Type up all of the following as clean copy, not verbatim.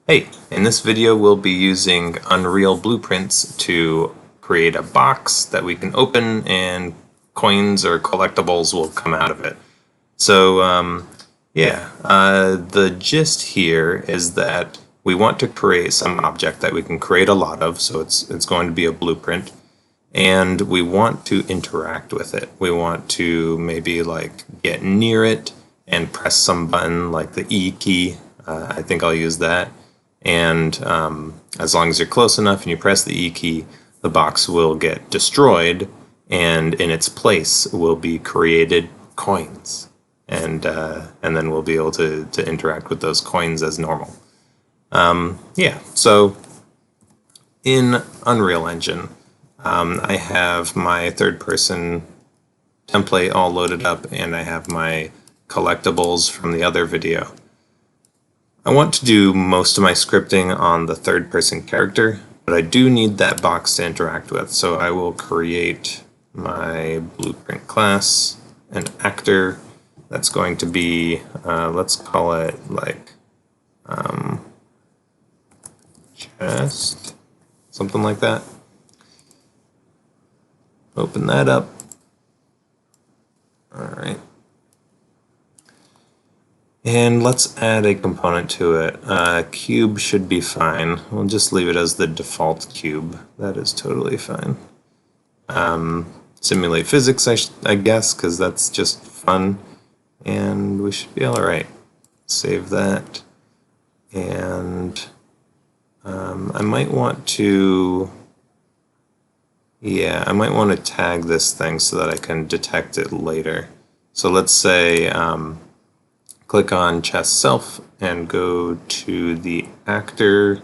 Hey, in this video we'll be using Unreal blueprints to create a box that we can open and coins or collectibles will come out of it. So the gist here is that we want to create some object that we can create a lot of, so it's going to be a blueprint, and we want to interact with it. We want to maybe like get near it and press some button like the E key. I think I'll use that. And as long as you're close enough and you press the E key, the box will get destroyed, and in its place will be created coins, and then we'll be able to interact with those coins as normal. So in Unreal Engine, I have my third-person template all loaded up, and I have my collectibles from the other video. I want to do most of my scripting on the third-person character, but I do need that box to interact with, so I will create my blueprint class, an actor that's going to be, let's call it like chest, something like that. Open that up. All right. And let's add a component to it. Cube should be fine. We'll just leave it as the default cube. That is totally fine. Simulate physics, I guess, because that's just fun. And we should be all right. Save that. And I might want to... Yeah, I might want to tag this thing so that I can detect it later. So let's say... click on chest self and go to the actor,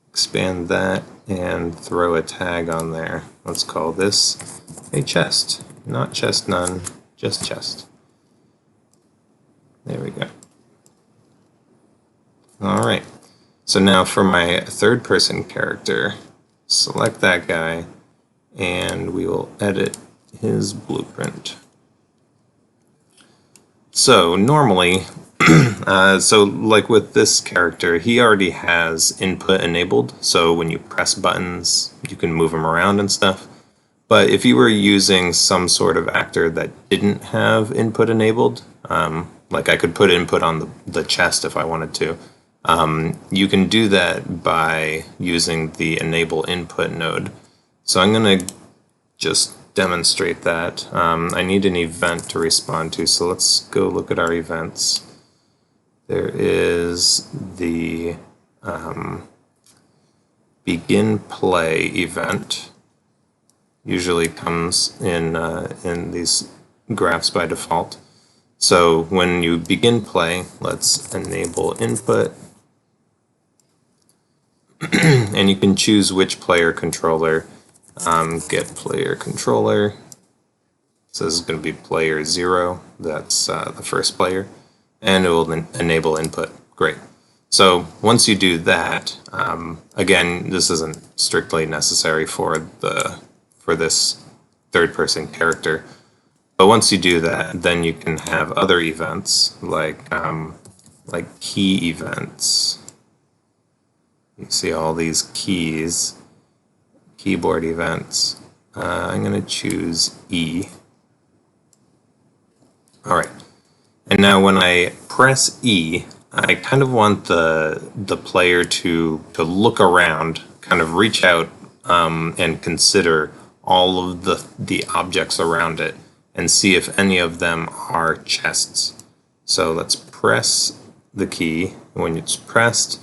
expand that, and throw a tag on there. Let's call this a chest, not chest none, just chest. There we go. All right, so now for my third person character, select that guy, and we will edit his blueprint. So normally, so like with this character, he already has input enabled, so when you press buttons, you can move him around and stuff. But if you were using some sort of actor that didn't have input enabled, like I could put input on the chest if I wanted to, you can do that by using the enable input node. So I'm going to just demonstrate that. I need an event to respond to, so let's go look at our events. There is the begin play event. Usually comes in these graphs by default. So when you begin play, let's enable input, and you can choose which player controller. Get player controller. So this is going to be player 0. That's the first player, and it will enable input. Great. So once you do that, again, this isn't strictly necessary for this third-person character, but once you do that, then you can have other events like key events. You see all these keys. Keyboard events. I'm going to choose E. All right. And now when I press E, I kind of want the player to look around, kind of reach out and consider all of the objects around it and see if any of them are chests. So let's press the key. When it's pressed,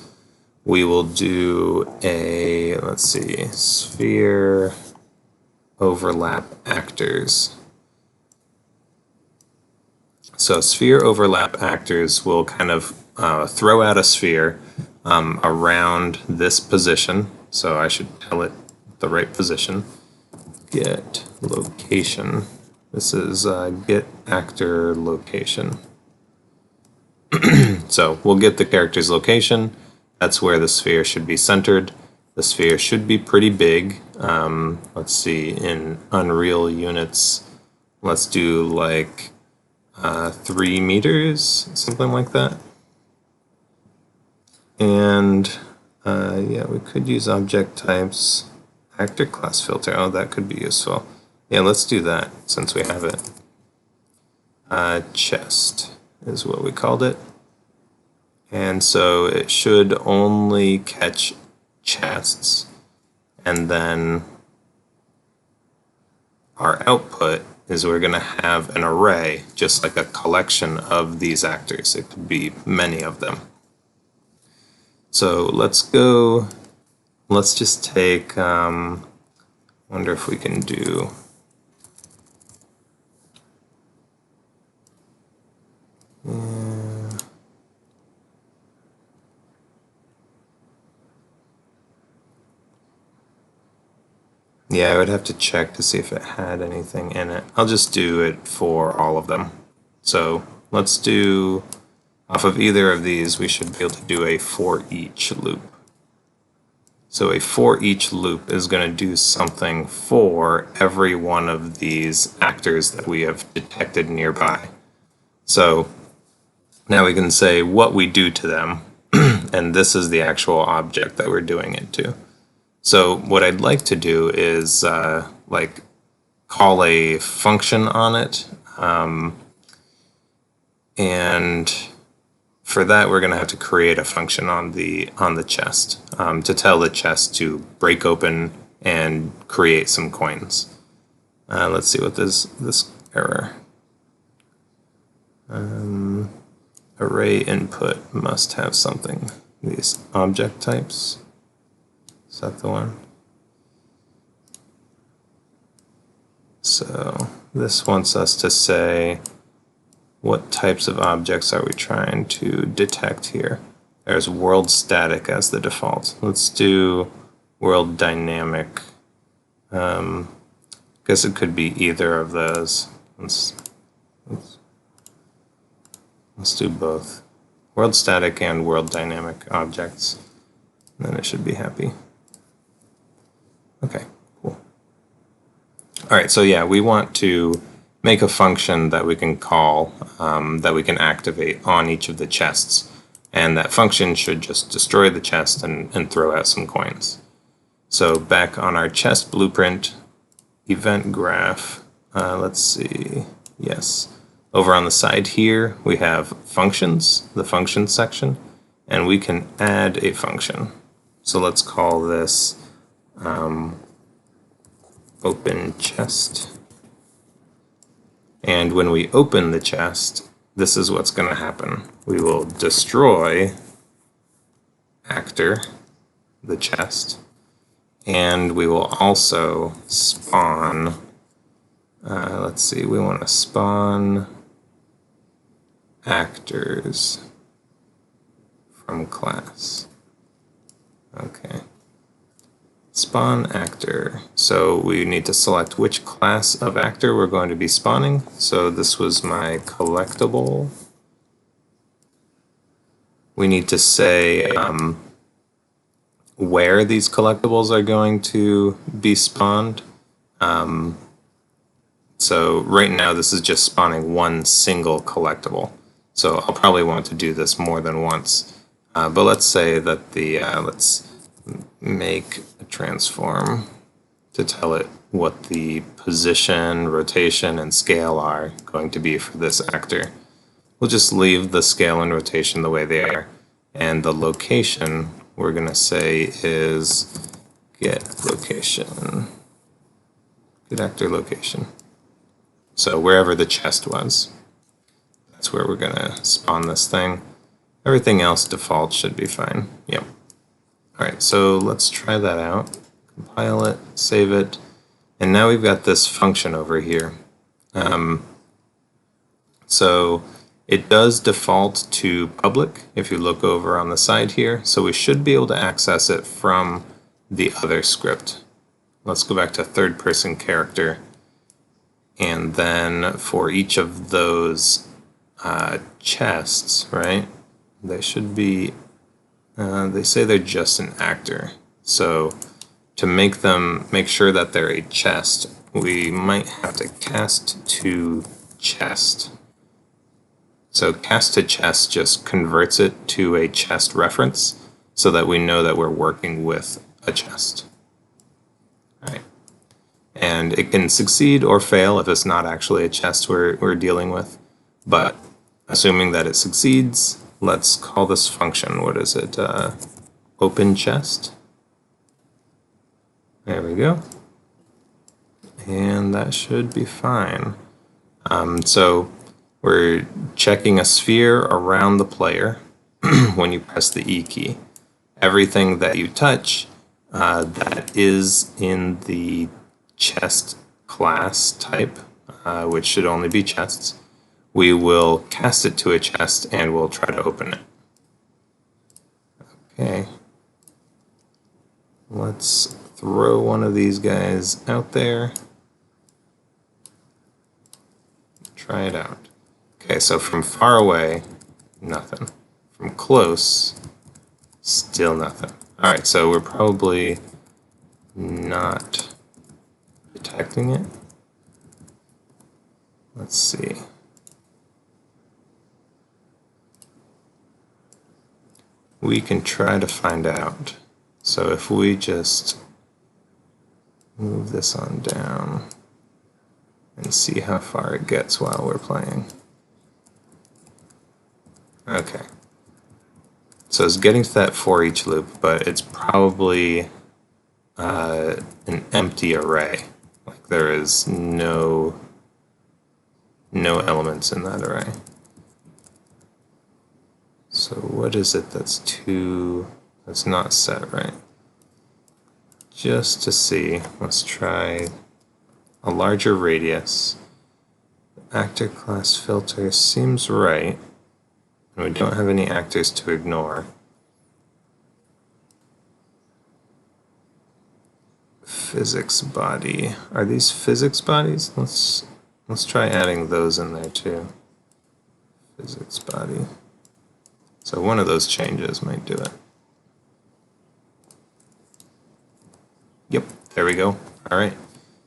we will do a, let's see, sphere overlap actors. So sphere overlap actors will kind of throw out a sphere around this position. So I should tell it the right position. Get location. This is get actor location. So we'll get the character's location. That's where the sphere should be centered. The sphere should be pretty big. Let's see, in Unreal units, let's do like 3 meters, something like that. And yeah, we could use object types, actor class filter. Oh, that could be useful. Yeah, let's do that since we have it. Chest is what we called it. And so it should only catch chests. And then our output is we're going to have an array, just like a collection of these actors. It could be many of them. So let's just take, wonder if we can do, yeah, I would have to check to see if it had anything in it. I'll just do it for all of them. So let's do, off of either of these, we should be able to do a for each loop. So a for each loop is going to do something for every one of these actors that we have detected nearby. So now we can say what we do to them, and this is the actual object that we're doing it to. So what I'd like to do is like call a function on it, and for that we're going to have to create a function on the chest to tell the chest to break open and create some coins. Let's see what this error. Array input must have something. These object types. Is that the one? So this wants us to say what types of objects are we trying to detect here. There's world static as the default. Let's do world dynamic. Guess it could be either of those. Let's do both. World static and world dynamic objects. And then it should be happy. Okay, cool. All right, so yeah, we want to make a function that we can call, that we can activate on each of the chests. And that function should just destroy the chest and throw out some coins. So back on our chest blueprint, event graph, let's see, yes. Over on the side here, we have functions, the function section, and we can add a function. So let's call this open chest. And when we open the chest, this is what's going to happen. We will destroy actor, the chest, and we will also spawn, let's see, we want to spawn actors from class. Okay. Spawn actor. So we need to select which class of actor we're going to be spawning. So this was my collectible. We need to say where these collectibles are going to be spawned. So right now this is just spawning one single collectible. So I'll probably want to do this more than once. But let's say that let's make a transform to tell it what the position, rotation, and scale are going to be for this actor. We'll just leave the scale and rotation the way they are. And the location we're going to say is get location, get actor location. So wherever the chest was, that's where we're going to spawn this thing. Everything else default should be fine. Yep. All right, so let's try that out. Compile it, save it, and now we've got this function over here. So it does default to public if you look over on the side here, so we should be able to access it from the other script. Let's go back to third-person character, and then for each of those chests, right? They should be, they say they're just an actor. So to make sure that they're a chest, we might have to cast to chest. So cast to chest just converts it to a chest reference. so that we know that we're working with a chest. All right. And it can succeed or fail if it's not actually a chest we're dealing with. But assuming that it succeeds, let's call this function, what is it, open chest. There we go. And that should be fine. So we're checking a sphere around the player when you press the E key. Everything that you touch that is in the chest class type, which should only be chests, we will cast it to a chest and we'll try to open it. Okay. Let's throw one of these guys out there. Try it out. Okay, so from far away, nothing. From close, still nothing. All right, so we're probably not detecting it. Let's see. We can try to find out. So if we just move this on down and see how far it gets while we're playing. Okay. So it's getting to that for each loop, but it's probably an empty array. Like there is no elements in that array. So what is it that's not set right? Just to see, let's try a larger radius. Actor class filter seems right. And we don't have any actors to ignore. Physics body. Are these physics bodies? Let's try adding those in there too. Physics body. So one of those changes might do it. Yep, there we go. All right.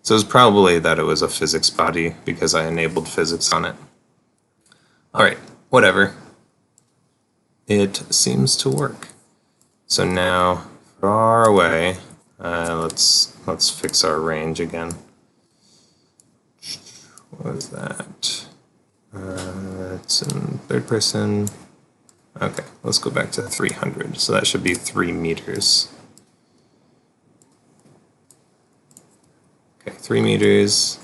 So it's probably that it was a physics body because I enabled physics on it. All right, whatever. It seems to work. So now, far away, let's fix our range again. What is that? It's in third person. Okay, let's go back to 300. So that should be 3 meters. Okay, 3 meters.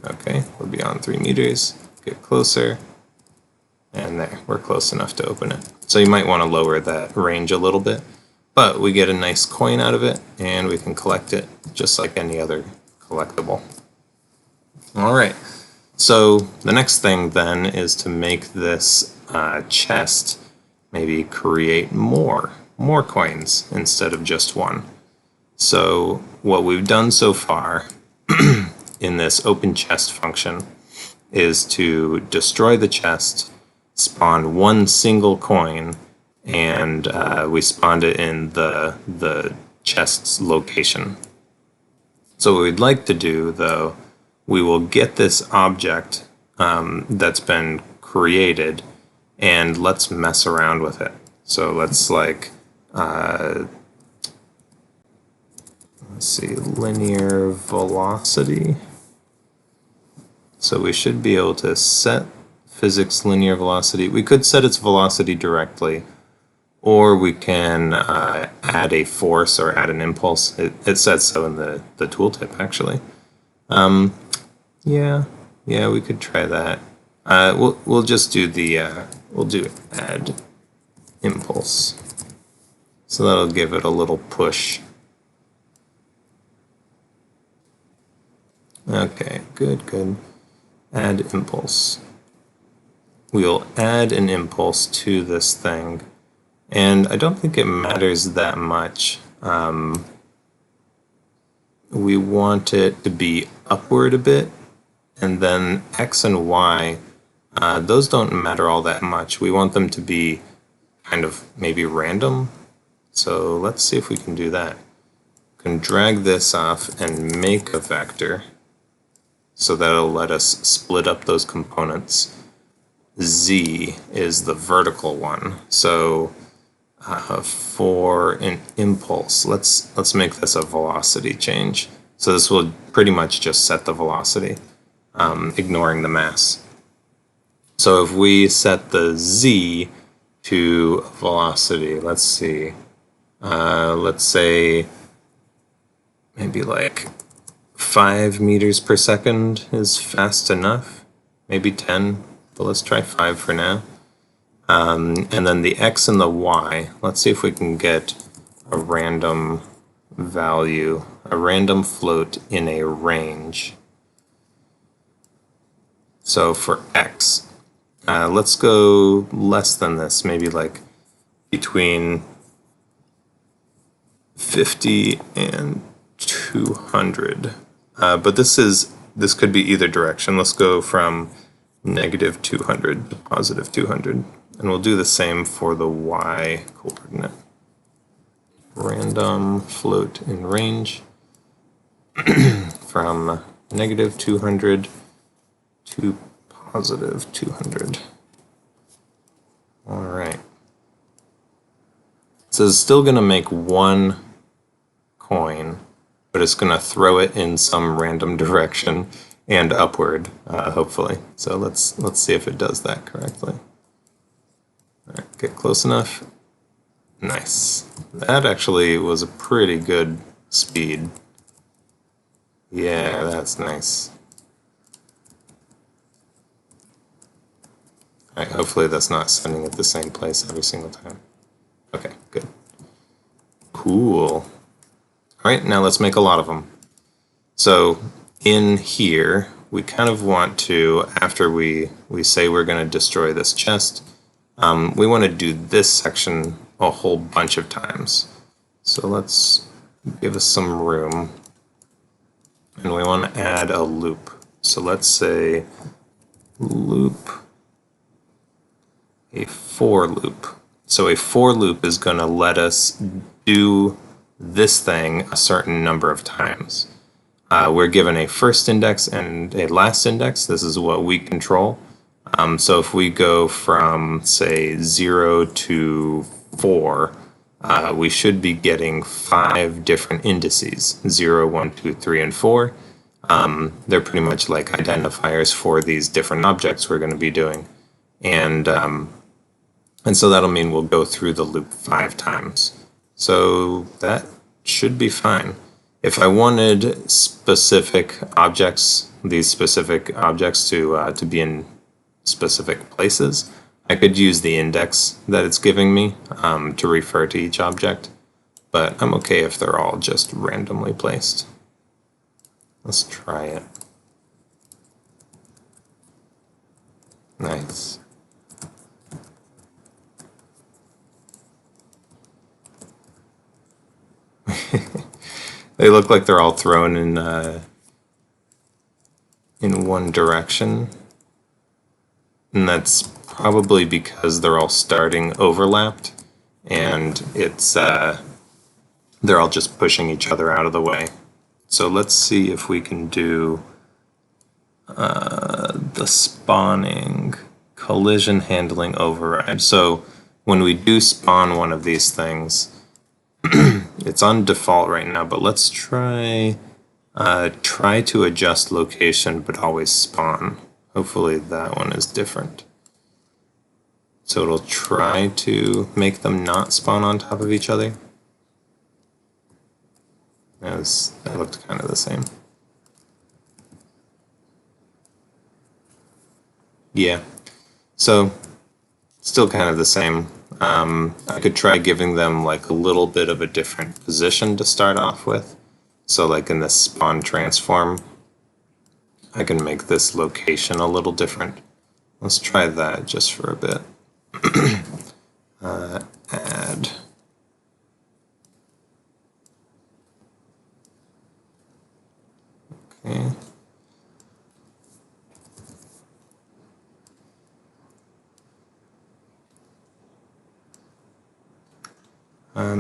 Okay, we're beyond 3 meters. Get closer. And there, we're close enough to open it. So you might want to lower that range a little bit, but we get a nice coin out of it, and we can collect it just like any other collectible. All right, so the next thing then is to make this chest maybe create more coins instead of just one. So what we've done so far in this open chest function is to destroy the chest, spawn one single coin, and we spawned it in the chest's location. So what we'd like to do, though, we will get this object that's been created, and let's mess around with it. So let's let's see, linear velocity. So we should be able to set physics linear velocity. We could set its velocity directly, or we can add a force or add an impulse. It says so in the tooltip, actually. Yeah, we could try that. We'll just do we'll do add impulse. So that'll give it a little push. Okay, good. Add impulse. We'll add an impulse to this thing, and I don't think it matters that much. We want it to be upward a bit, and then X and Y, those don't matter all that much. We want them to be kind of maybe random. So let's see if we can do that. We can drag this off and make a vector, so that'll let us split up those components. Z is the vertical one. So for an impulse, let's make this a velocity change. So this will pretty much just set the velocity, ignoring the mass. So if we set the z to velocity, let's see, let's say maybe like 5 meters per second is fast enough, maybe 10, but let's try 5 for now. And then the x and the y, let's see if we can get a random value, a random float in a range. So for x, let's go less than this, maybe like between 50 and 200. But this could be either direction. Let's go from negative 200 to positive 200. And we'll do the same for the y coordinate. Random float in range from negative 200 to positive 200. All right. So it's still going to make one coin, but it's going to throw it in some random direction and upward, hopefully. So let's see if it does that correctly. All right, get close enough. Nice. That actually was a pretty good speed. Yeah, that's nice. All right, hopefully that's not sending it the same place every single time. Okay, good. Cool. All right, now let's make a lot of them. So in here, we kind of want to, after we say we're going to destroy this chest, we want to do this section a whole bunch of times. So let's give us some room. And we want to add a loop. So let's say loop, a for loop. So a for loop is going to let us do this thing a certain number of times. We're given a first index and a last index. This is what we control. So if we go from, say, 0 to 4, we should be getting 5 different indices, 0, 1, 2, 3, and 4. They're pretty much like identifiers for these different objects we're going to be doing. And so that'll mean we'll go through the loop 5 times. So that should be fine. If I wanted specific objects, these specific objects to be in specific places, I could use the index that it's giving me to refer to each object, but I'm okay if they're all just randomly placed. Let's try it. Nice. They look like they're all thrown in one direction. And that's probably because they're all starting overlapped, and it's they're all just pushing each other out of the way. So let's see if we can do the spawning collision handling override. So when we do spawn one of these things, it's on default right now, but let's try to adjust location but always spawn. Hopefully that one is different. So it'll try to make them not spawn on top of each other. That looked kind of the same. Yeah, so still kind of the same. I could try giving them like a little bit of a different position to start off with. So like in this spawn transform, I can make this location a little different. Let's try that just for a bit. Add. Okay.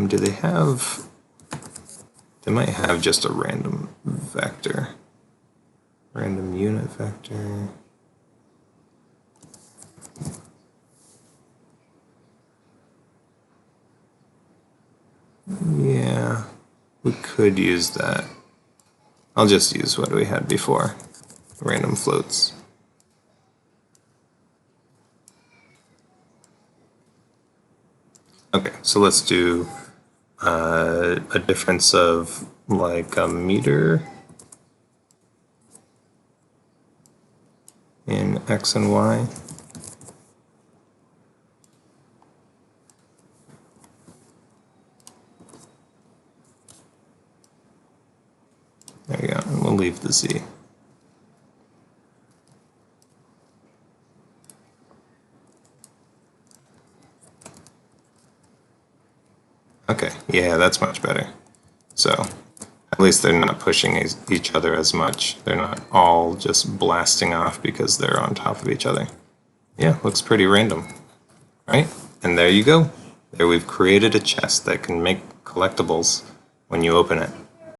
Do they have... They might have just a random vector. Random unit vector. We could use that. I'll just use what we had before, random floats. Okay, so let's do a difference of like a meter in X and Y. There we go, and we'll leave the Z. Okay, yeah, that's much better. So at least they're not pushing each other as much. They're not all just blasting off because they're on top of each other. Yeah, looks pretty random, right? And there you go. There we've created a chest that can make collectibles when you open it.